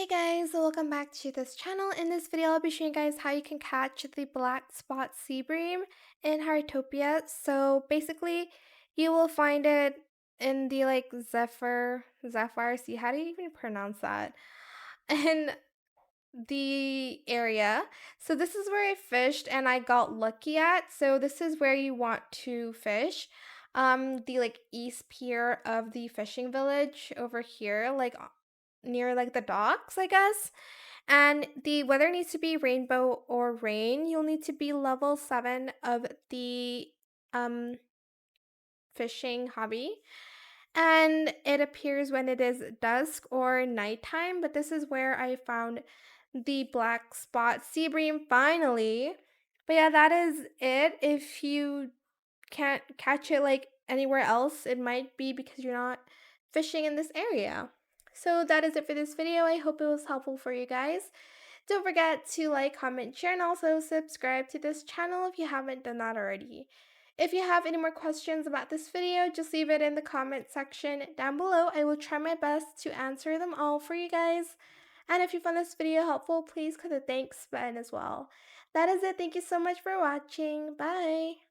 Hey guys, welcome back to this channel. In this video, I'll be showing you guys how you can catch the Blackspot Seabream in Heartopia. So basically, you will find it in the Zephyr Sea. How do you even pronounce that? In the area. So this is where I fished and I got lucky at. So this is where you want to fish. The east pier of the fishing village over here, near the docks, I guess. And the weather needs to be rainbow or rain. You'll need to be level 7 of the um fishing hobby. And it appears when it is dusk or nighttime, but this is where I found the black spot sea bream finally. But yeah, that is it. If you can't catch it anywhere else, it might be because you're not fishing in this area. So that is it for this video. I hope it was helpful for you guys. Don't forget to like, comment, share, and also subscribe to this channel if you haven't done that already. If you have any more questions about this video, just leave it in the comment section down below. I will try my best to answer them all for you guys. And if you found this video helpful, please click the thanks button as well. That is it. Thank you so much for watching. Bye!